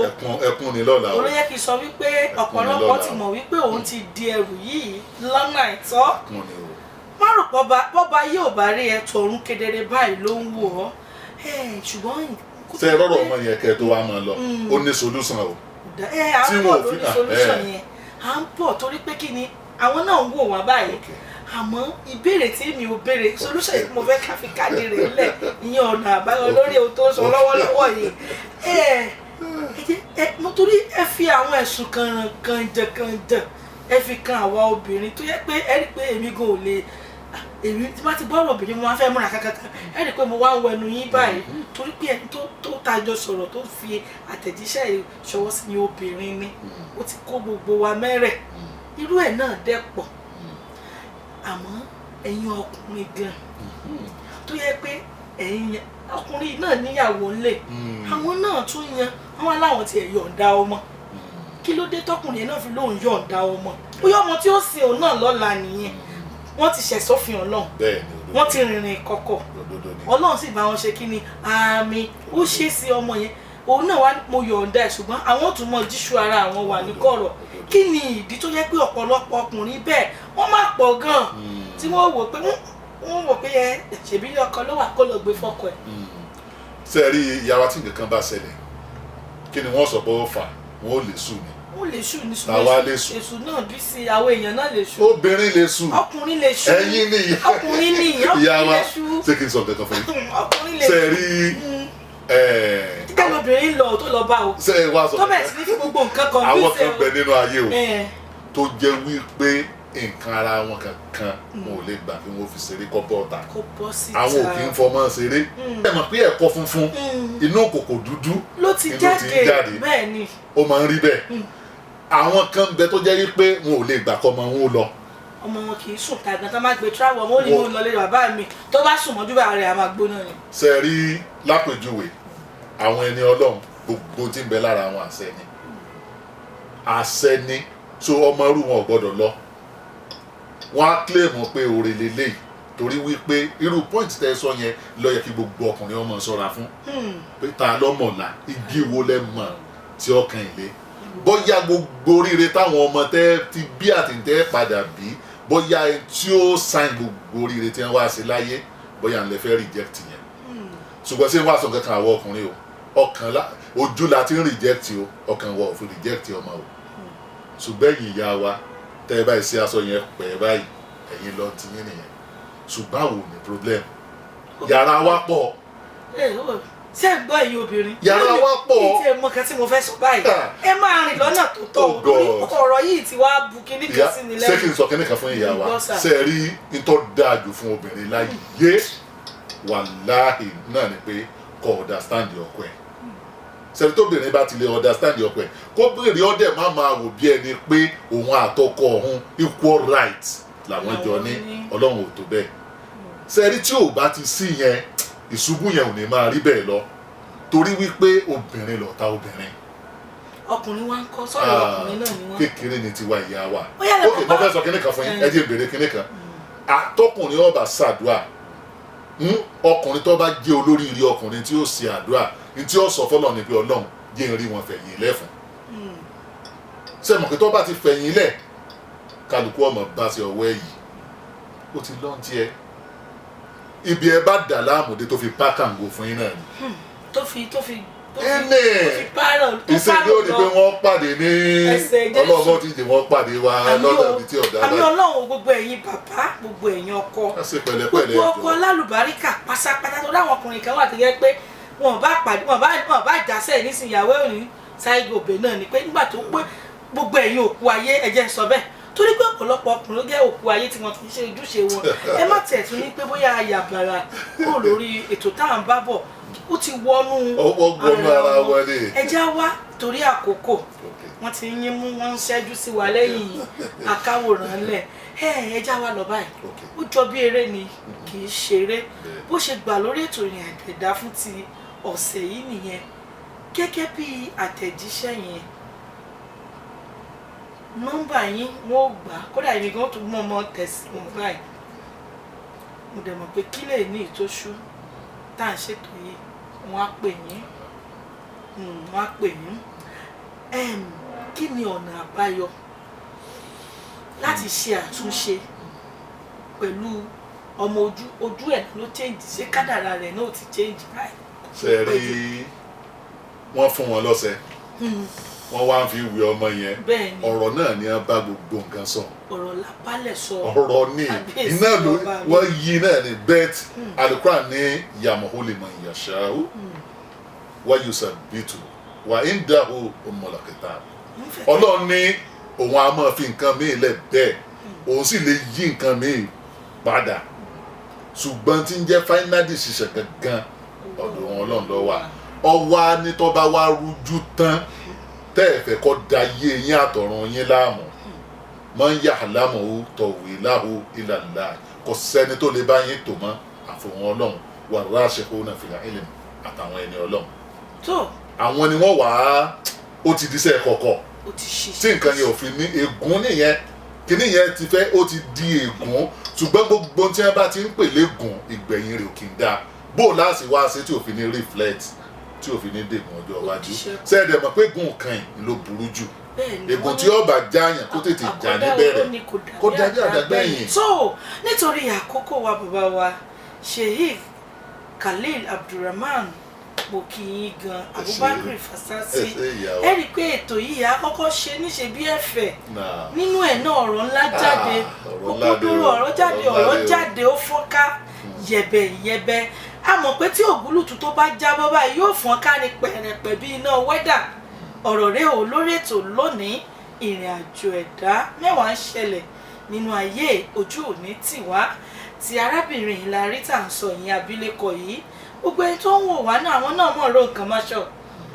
ẹkún ni lọ́la o. olóyè kì í sọ wípé ọ̀pọ̀lọpọ̀ ti mọ̀ wípé òun ti di ẹrù yìí lọ́nà àìtọ́ má rò bọ́ba yóò bá rí ẹ tọ̀run kedere báyìí ló ń wò ọ́ ṣùgbọ́n. ṣe ẹ rọrọ ọmọ yẹn kẹ tó wá máa lọ ó ní solution o. à ń bọ̀ lórí solution yẹn à ń bọ̀ torí pé kí ni àwọn náà ń wò wá báyìí àmọ́ ìbéèrè tí mi ò béèrè solution yìí mo fẹ́ ká fi káàdì rẹ̀ lẹ̀ ìyẹn ọ̀nà àbáyọ lórí ohun tó ń sọ lọ́wọ́lọ́wọ́ yìí mo torí ẹ fi àwọn ẹ̀sùn kànjàn ẹ fi kan àwa obìnrin tó yẹ pé ẹ rí i pé èmi gan ò lè èmi tí wọ́n ti bọ́ọ̀rọ̀ obìnrin mo máa fẹ́ múra kankan ẹ rí i pé mo wá ń wẹnu yín báyìí torí pé ẹni tó tajọ sọ̀rọ̀ tó fi àtẹ̀jíṣẹ́ ìṣọwọ́ sí ni obìnrin ni ó ti kó gbogbo wa mẹ́rẹ̀ irú ẹ̀ náà dẹ̀ pọ̀ àmọ́ ẹ̀yin ọkùnrin gan tó yẹ pé ẹ̀yin ọkùnrin náà níyàwó ńlẹ̀ àwọn náà tún yan àwọn aláwọ̀ tiẹ̀ yọ̀ǹda ọmọ kí ló dé tọkùnrin náà fi lóun yọ̀ǹda ọmọ bóyá ọmọ tí ó sin òun náà lọ́la nìyẹn wọ́n ti ṣẹ̀ sófin Ọlọ́run wọ́n ti rìnrìn kọ̀kọ̀ Ọlọ́run sì bá wọn ṣe kí ni àmì ó ṣe sí ọmọ yẹn òun náà wá mo yọ̀ǹda ẹ̀ ṣùgbọ́n àwọn tún mọ jíṣu ara àwọn wà ní kọ̀rọ̀ kí ni ìdí tó yẹ pé ọ̀pọ̀lọpọ̀ ọkùnrin bẹ́ẹ̀ wọ́n má pọ̀ gan-an tí wọ́n wò pé ẹ ṣèbí ọkọ ló wà kó lọ gbé fọ́kọ ẹ̀. ṣe rí ìyàwó tí nǹkan bá ṣẹlẹ̀ kí ni wọ́n sọ pé ó fà wọ́n ò lè sùn ni. wọ́n lè sùn ní sùn àwa lè sùn èṣù náà bí sí àwọn èèyàn náà lè sùn. obìnrin lè sùn ọkùnrin lè sùn ẹ̀yin ni ọkùnrin lè sùn ṣé kí n sọ nǹkan fún yín ọkùnrin lè sùn. ṣe rí títẹ̀ lóbìnrin lọ tó lọ bá o ṣe é wá sọ tó bẹ̀rẹ̀ sí ní fi gbogbo nǹkan kan àwọn kan bẹ nínú ayé o tó jẹ́ wípé nǹkan ara wọn kankan wọn ò lè gbà kí wọn fi ṣeré kọ́ bọ́ọ̀tà àwọn ò kí ń fọmọ ṣeré ẹ mọ̀ pé ẹ̀kọ́ funfun inú kòkò dúdú ló ti jáde bẹ́ẹ̀ ni ó máa ń rí bẹ́ẹ̀ àwọn kan bẹ tó jẹ́ wípé wọn ò lè gbà kọ́ ọmọ wọn lọ. ọmọ wọn kì í sùn tàgbọn tó máa gbé travel ọmọ ó ní mo lọ lé bàbá mi tó bá sùn mọ́jú bá rẹ̀ á máa gbóná ni. ṣe rí lápèjúwe àwọn ẹni Ọlọ́run gbogbo tí ń bẹ lára àwọn àṣẹ ni so ọmọ irú wọn ò gbọ́dọ̀ lọ wọn á kílèmù pé òrè lélẹyìí torí wípé irú point tẹ sọ yẹn ló yẹ kí gbogbo ọkùnrin ọmọ ṣọ́ra fún pé ta lọmọlá igi wo lẹ mọ̀ tí ọkàn ilé bóyá gbogbo oríire táwọn ọmọ tẹ ti bí àtìntẹ padà bí bóyá tí ó sign gbogbo oríire tí wọn wá sí láyé bóyá ń lè fẹ́ reject yẹn ṣùgbọ́n ṣé wàá sọ kankan àwọn ọkùnrin o ọkàn ojú la ti ń reject o ọkàn wa ò fi reject ọmọ o ṣùgbọ́n ẹ̀yin ìyá wa tẹ́ ẹ báyìí sí aṣọ yẹn pẹ̀ báyìí ẹ̀yin lọ ti yín nìyẹn ṣùgbọ́n àwọn ò ní problem yàrá wa pọ̀. ṣé ẹ gbọ́ ẹ̀yin obìnrin yàrá wa pọ̀ ìtì ẹ̀ mọ kan tí mo fẹ́ sọ báyìí ẹ máa rìn lọ́nà tó tọ́ ọ̀rọ̀ yìí ti wá bu kíní kan sí ni lẹ́yìn. ṣé kí n sọ kíní kan fún ìyá wa ṣe é rí nítọ́ dáa jù fún obìnrin láyé wàláhì náà ni pé kó understand ọkọ ẹ̀ ṣẹ́ni tóbìnrin bá ti lè understand ọkọ ẹ̀ kó bèrè ọdẹ má máa wò bí ẹni pé òun àtọkọ ọ̀hún equal right làwọn jọ ní ọlọ́run ò tó bẹ́ẹ̀ ṣẹ́ni tí ò bá ti sí yẹn ìṣubú yẹn ò ní máa rí bẹ́ẹ̀ lọ torí wípé obìnrin lọ̀tá obìnrin. ọkùnrin wa ń kọ́ sọ̀rọ̀ ọkùnrin náà ni wọ́n. kékeré ni tiwa ìyá wa ok mo fẹ́ sọ kíní kan fún yín ẹ jẹ́ ìbéèrè kíní kan àtọkùnrin ọba ṣàdúrà ọkùnrin tó bá jẹ́ olóríire ọkùnrin tí ó ṣe àdúrà ní tí ó sọ fọlọ́ ni pé ọlọ́run jẹ́ ń rí wọn fẹ̀yìn lẹ́fun ṣe mọ̀ pé tó bá ti fẹ̀yìn lẹ̀ kálukú ọmọ bá ṣe ọwọ́ ẹ̀ yìí ó ti lọ́n tiẹ̀ ibi ẹ bá dà láàmúdé tó fi pákàngó fún yín náà ni. tó fi párọ̀ ìṣèjì ó di pé wọ́n pàdé ní ọlọ́run ti dè wọ́n pàdé wa lọ́dọ̀ ibi tí ọ̀dà báyìí. àmì ọlọ́run gbogbo ẹ̀yin bàbá gbogbo ẹ̀yin ọkọ gbogbo ọkọ lálùbáríkà pátápátá tó dáwọn ọkùnrin kan wà tó yẹ pé wọn bá jásẹ̀ nísìnyàwó òní ṣáìgòbè náà ni pé nígbà tó pé gbogbo ẹ̀yin òkú ayé ẹ̀jẹ̀ sọ bẹ́ẹ̀ torí pé ọ̀pọ̀lọpọ̀ ọkùnrin ló jẹ́ òkú ayé tí wọ́n ti ṣe ojúṣe wọn ẹ má tiẹ̀ tún ní pé bóyá ayàbàrà kúrò lórí ètò tá à ń bá bọ̀ ó ti wọnú ara wọn ni. ẹja wá torí àkókò wọ́n ti ń yín mú wọ́n ń ṣẹ́jú sí wa lẹ́yìn akáwòrán lẹ̀ ẹja wá lọ báyìí ó jọ bí eré ni kì í ṣeré bó ṣe gbà lórí ètò ìrìn àjò ẹ̀dá fún ti ọ̀sẹ̀ yìí nìyẹn gẹ́gẹ́ bí àtẹ̀jíṣẹ́ yẹn nọ́mbà yín wọ́n ò gbà kódà èmi gan tún mọ́ ọmọ tẹ̀sí wọn báyìí mo dẹ̀ mọ̀ pé kí lè ní ìtóṣú tá à ń ṣètò yìí wọ́n á pè yín wọ́n á pè yín kí ni ọ̀nà àbáyọ láti ṣe àtúnṣe pẹ̀lú ọmọ ojú ẹ̀ ló change ṣé kádàrà rẹ̀ náà ti change báyìí. ṣe rí wọ́n fún wọn lọ́sẹ̀ wọ́n wá ń fi wé ọmọ yẹn ọ̀rọ̀ náà ni wọ́n bá gbogbo nǹkan sọ. ọ̀rọ̀ lápálẹ̀ sọ. ọ̀rọ̀ ni iná ló wọ́n yí náà ni bẹ́ẹ̀t Al-Qur'an ní yamahu liman yasha'u wa yusabbitu wa indahu ummul kitab. ọlọ́run ní òun á máa fi nǹkan míì lẹ̀ bẹ́ẹ̀ òun sì lè yí nǹkan míì padà ṣùgbọ́n tí ń jẹ́ final decision gangan ọ̀dọ̀ wọn ọlọ́run ló wà ọwọ́ ní tó bá wá rújú tán tẹ́ ẹ fẹ́ kọ́ da yé yín àtọ̀run yín láàmú man ya'lamu ta'wilahu illa Allah kò sẹ́ni tó lè bá yín tò mọ́ àfọwọ́n ọlọ́run war-rasikhuna fil ilm àtàwọn ẹni ọlọ́run. tó àwọn ni wọ́n wà á ó ti díṣẹ́ kọ̀kọ̀ tí nǹkan yẹn ò fi ní ègún nìyẹn kíní yẹn ti fẹ́ ó ti di ègún ṣùgbọ́n gbogbo tí wọ́n bá ti ń pè légún ìgbẹ̀yìn rẹ̀ ò kì í dáa bó o láti wá sí tí ò fi ní reflect tí ò fi ní dègùn ọjọ́ iwájú sẹ́ẹ̀dẹ̀ mọ̀ pé gùn kan yìí ló burú jù ègùn tí ọba jáyàn kó tètè já níbẹ̀rẹ̀ kó dájú àdágbẹ̀yìn. so nítorí àkókò wa bàbá wa Sheikh Khalil Abdulrahman mo kì í gan Abubakar Fasasi ẹ rí i pé ètò yìí a kọ́kọ́ ṣe níṣe bí ẹ̀fẹ̀ nínú ẹ̀ náà ọ̀rọ̀ ńlá jáde òkúdúró ọ̀rọ̀ jáde ó fọ́nká yẹ̀bẹ̀yẹ̀bẹ̀ a mọ̀ pé tí ògúlùtù tó bá jábọ́ báyìí yóò fọ́n ká ní pẹ̀rẹ̀pẹ̀ bí iná wẹ́dà ọ̀rọ̀ rẹ̀ ò lórí ètò lónìí ìrìn àjò ẹ̀dá mẹ́wàá ń ṣẹlẹ̀ nínú ayé ojú òní tiwa ti arábìnrin yìí la rí tà ń sọ ìyẹn abilékọ yìí gbogbo ẹni tó ń wò wá náà àwọn náà mọ̀ ro nǹkan máṣọ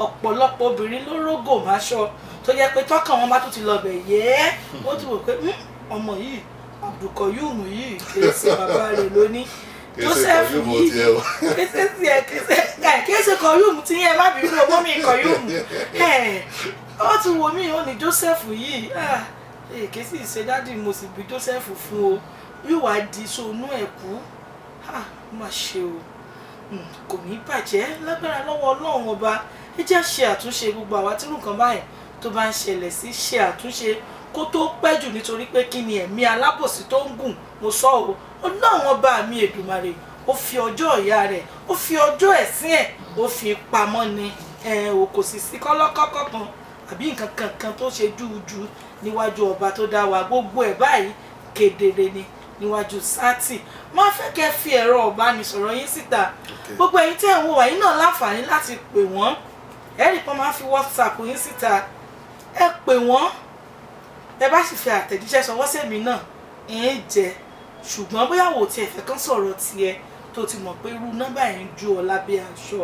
ọ̀pọ̀lọpọ̀ obìnrin ló rógò máṣọ tó yẹ pé tọ́kàn wọn bá tún ti lọ bẹ̀ yẹ́ wọ́n ti wò pé ọmọ yìí Abdulkoyum yìí kì í ṣe bàbá rẹ̀ lónìí Joseph yìí kése Koyum tí yẹn má bínú owó mi Koyum ó ti wo mí ó ní Joseph yìí kì í sì ṣe dádì mo sì bí Joseph fún o yóò wá di sonú ẹ̀kú má ṣe o kò ní bàjẹ́ lágbára lọ́wọ́ Ọlọ́run ọba ẹ jẹ́ ṣe àtúnṣe gbogbo àwa tí nǹkan báyìí tó bá ń ṣẹlẹ̀ sí ṣe àtúnṣe kó tó pẹ́ jù nítorí pé kí ni ẹ̀mí alábòsí tó ń gùn mo sọ o Ọlọ́run ọba mi Èdùmàrè ó fi ọjọ́ ìyá rẹ̀ ó fi ọjọ́ ẹ̀sìn ẹ̀ ó fi pamọ́ ni ò kò sì sí kọ́lọ́kọ́kọ́ kan àbí nǹkan kankan tó ṣe jújú níwájú ọba tó dá wa, gbogbo ẹ̀ báyìí kedere ni níwájú sátì. Má fẹ́ kẹ́ fi ẹ̀rọ ìbánisọ̀rọ̀ yín síta. Gbogbo ẹ̀yin tẹ́ ń wò wá yín náà láǹfààní láti pè wọ́n. Ẹ̀rí kan máa fi WhatsApp yín síta. Ẹ pè wọ́n. Ẹ bá sì fi àtẹ̀jíṣẹ́ sọwọ́ sẹ́mi náà ẹ̀ jẹ́. Ṣùgbọ́n bóyá wò tí ẹ fẹ́ kán sọ̀rọ̀ tiẹ̀ tó ti mọ̀ pé irú nọ́mbà yẹn ń ju ọ lábẹ́ aṣọ.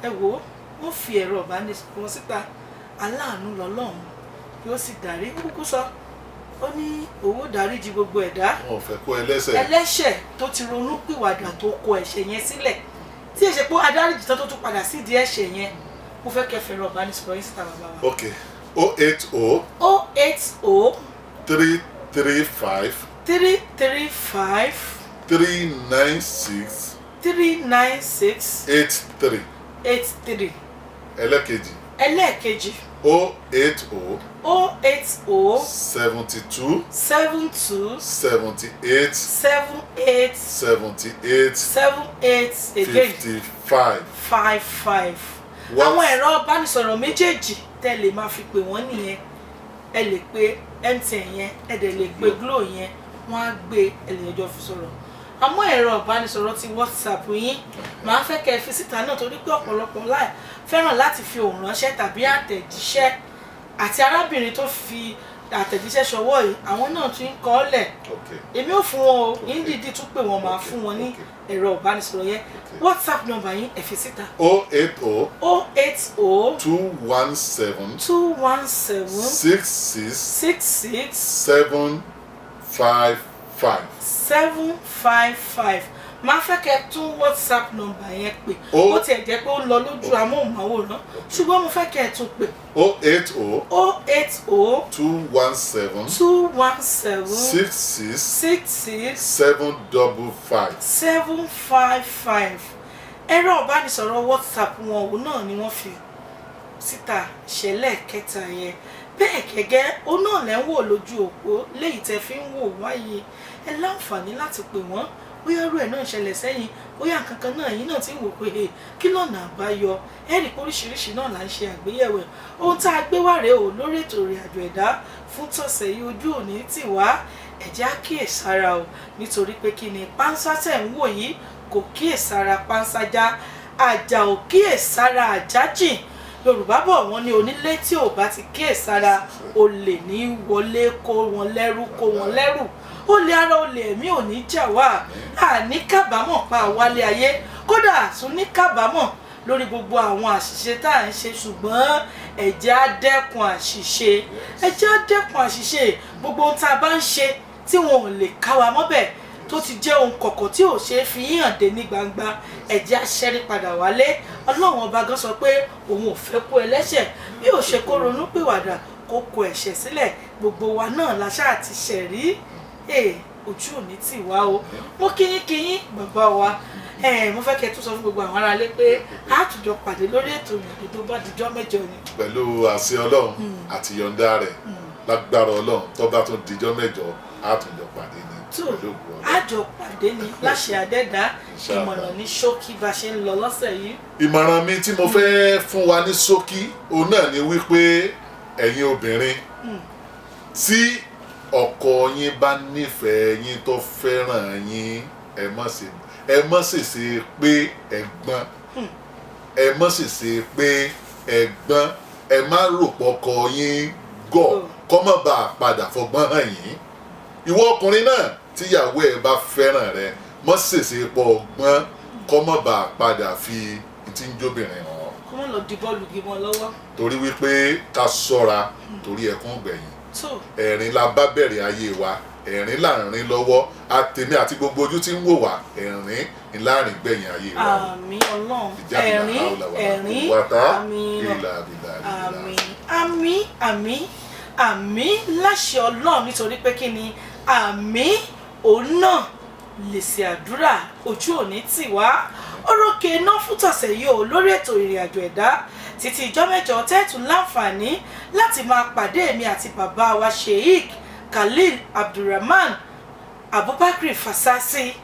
Ẹ wò ó, wọ́n fi ẹ̀rọ ìbánisọ̀rọ̀ síta. Aláàánú lọ́lọ́run yóò sì dárí. Kúkú sọ ó ní owó dáríjì gbogbo ẹ̀dá. Wọn ò fẹ́ kó ẹlẹ́ṣẹ̀ tó ti ronú pìwàdà tó kọ ẹ̀ṣẹ̀ yẹn sílẹ̀ tí èṣe pé adáríjì tán tó tún padà sídìí ẹ̀ṣẹ̀ yẹn. Mo fẹ́ kẹ́ fẹ́ràn ìbánisọ̀rọ̀ yín síta bàbá wa. Ok, 080 080 335 335 396 396 83. Ẹlẹ́ẹ̀kejì 080 080 72 72 78 78 78 78 again 55. 55. Àwọn ẹ̀rọ ìbánisọ̀rọ̀ méjèèjì tẹ́ lè máa fi pè wọ́n nìyẹn. Ẹ lè pe MTN yẹn, ẹ dẹ̀ lè pe Glo yẹn, wọ́n á gbé ẹ lè jọ fi sọ̀rọ̀. Àmọ́ ẹ̀rọ ìbánisọ̀rọ̀ ti WhatsApp yín máa fẹ́ kẹ́ fi síta náà torí pé ọ̀pọ̀lọpọ̀ láì fẹ́ràn láti fi ohùn ránṣẹ́ tàbí àtẹ̀jíṣẹ́. Àti arábìnrin tó fi àtẹ̀jíṣẹ́ ṣọwọ́ yìí àwọn náà tún ń kọ́ lẹ̀. Èmi ò fún wọn o, yín dìídì tún pè wọ́n máa fún wọn ní ẹ̀rọ ìbánisọ̀rọ̀ yẹn. WhatsApp number yín ẹ fi síta. 080 080 217 217 66 66 755. 755. Máa fẹ́ kẹ́ tún WhatsApp number yẹn pè. Ó tiẹ̀ jẹ́ pé ó ń lọ lójú amóhùnmáwòrán ṣùgbọ́n mo fẹ́ kẹ́ ẹ tún pè. 080 080 217 217 66 66 755. 755. Ẹ̀rọ ìbánisọ̀rọ̀ WhatsApp wọn òun náà ni wọ́n fi síta ṣẹlẹ̀ kẹta yẹn. Bẹ́ẹ̀ gẹ́gẹ́ ó náà lẹ́ ń wò lójú òpó léyìí tẹ́ fi ń wò wáyé. Ẹ láǹfààní láti pè wọ́n bóyá irú ẹ̀ náà ṣẹlẹ̀ sẹ́yìn bóyá kankan náà yín náà ti ń wò pé kí lọ́nà àbáyọ. Ẹ rí oríṣiríṣi náà là ń ṣe àgbéyẹ̀wò ẹ̀. Ohun tá a gbé wá rèé o lórí ètò ìrìnàjò ẹ̀dá fún tọ̀sẹ̀ yìí ojú òní tì wá. Ẹ jẹ́ á kíyèsára o nítorí pé kí ni pánsá tẹ̀ ń wò yìí kò kíyèsára pánsájá, àjà ò kíyèsára àjájìn. Yorùbá bọ̀ wọ́n ní onílé tí ò bá ti kíyèsára olè ní wọlé kó wọn lẹ́rú kó wọn lẹ́rù. Olè ara olè ẹ̀mí ò ní jà wá. Àní kábàámọ̀ pa àwálé ayé kódà tún ní kábàámọ̀ lórí gbogbo àwọn àṣìṣe tá à ń ṣe ṣùgbọ́n ẹ jẹ́ á dẹ́kun àṣìṣe. Ẹ jẹ́ á dẹ́kun àṣìṣe. Gbogbo ohun tá a bá ń ṣe tí wọn ò lè ká wa mọ́bẹ̀ tó ti jẹ́ ohun kọ̀kọ̀ tí ò ṣe é fi hàn dé ní gbangba ẹ jẹ́ á ṣẹ́rí padà wálé. Ọlọ́run ọba gan sọ pé òun ò fẹ́ kó ẹlẹ́ṣẹ̀ bí ò ṣe kó ronú pìwàdà kó kó ẹ̀ṣẹ̀ sílẹ̀. Gbogbo wa náà la ṣáà ti ṣẹ̀ rí. Ojú òní tì wá o. Mo kíyín bàbá wa. Mo fẹ́ kẹ́ tún sọ fún gbogbo àwọn aráalé pé a tún jọ pàdé lórí ètò ìrìnàjò tó bá dijọ́ mẹ́jọ ni. Pẹ̀lú àṣẹ Ọlọ́run àti yọ̀ǹda rẹ̀ lágbára Ọlọ́run tó bá tún dijọ́ mẹ́jọ a tún jọ pàdé ni. Tó àjọ pàdé ni láṣẹ Adẹ́dàá. Ìmọ̀ràn ní ṣókí bá ṣe ń lọ lọ́sẹ̀ yìí. Ìmọ̀ràn mi tí mo fẹ́ fún wa ní ṣókí òun náà ni wípé ẹ̀yin obìnrin tí ọkọ yín bá nífẹ̀ẹ́ yín tó fẹ́ràn yín ẹ má ṣèṣe pé ẹ̀gbọ́n ẹ má ṣèṣe pé ẹ̀gbọ́n ẹ má rò pọkọ yín gọ̀ kó má bàa padà fọgbọ́n hàn yín. Ìwọ ọkùnrin náà tíyàwó ẹ bá fẹ́ràn rẹ má ṣèṣe pọ̀ ọgbọ́n kó má bàa padà fi ti ń jóbìnrin hàn. Kó má lọ di bọ́ọ̀lù gímọ lọ́wọ́. Torí wípé ká ṣọ́ra torí ẹkún gbẹ̀yìn. Ẹ̀rín la bá bẹ̀rẹ̀ ayé wa, ẹ̀rín láàrin lọ́wọ́, àtèmi àti gbogbo ojú tí ń wò wá, ẹ̀rín láàrin gbẹ̀yìn ayé wa. Àmín Ọlọ́run. Ẹ̀rín àmín láṣẹ Ọlọ́run nítorí pé kí ni àmín òun náà lè ṣe àdúrà ojú òní tì wá. Orókè iná fún tọ̀sẹ̀ yìí o lórí ètò ìrìnàjò ẹ̀dá títí ìjọ́ mẹ́jọ tẹ́ẹ̀tù láǹfààní láti máa pàdé èmi àti bàbá wa Sheikh Khalil Abdulrahman Abubakar Fasasi.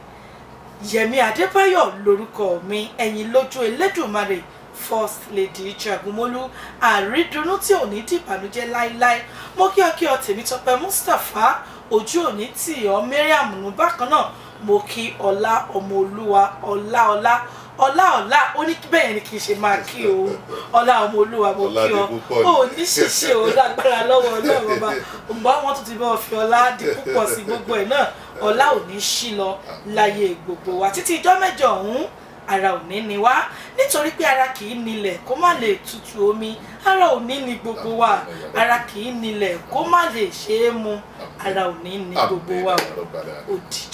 Yẹmi Adébáyọ̀ lórúkọ mi. Ẹ̀yin lójú Elédùmarè First Lady Jagunmolu àrídùnnú tí ò ní dìbànújẹ́ láíláí. Mo kí ọ Tèmítọ́pẹ́ Mustapha ojú òní tì ọ́ Mariam nù bákan náà mo kí Ọlá ọmọ Olúwa ọlá ó ní bẹ́ẹ̀ ni kì í ṣe máa kí o Ọlá ọmọ Olúwa mo kí ọ ó ní ṣìṣe o lágbára lọ́wọ́ Ọlọ́run ọba ǹbá wọn tún ti bọ́ fi ọlá di púpọ̀ sí gbogbo ẹ̀ náà ọlá ò ní ṣí lọ láyé gbogbo wa títí ijọ́ mẹ́jọ ọ̀hún ara ò ní ni wá nítorí pé ara kì í nílẹ̀ kó má lè tutù omi ara ò ní ni gbogbo wa ara kì í nílẹ̀ kó má lè ṣe é mu ara ò ní ni gbogbo wa ó dìjọ́.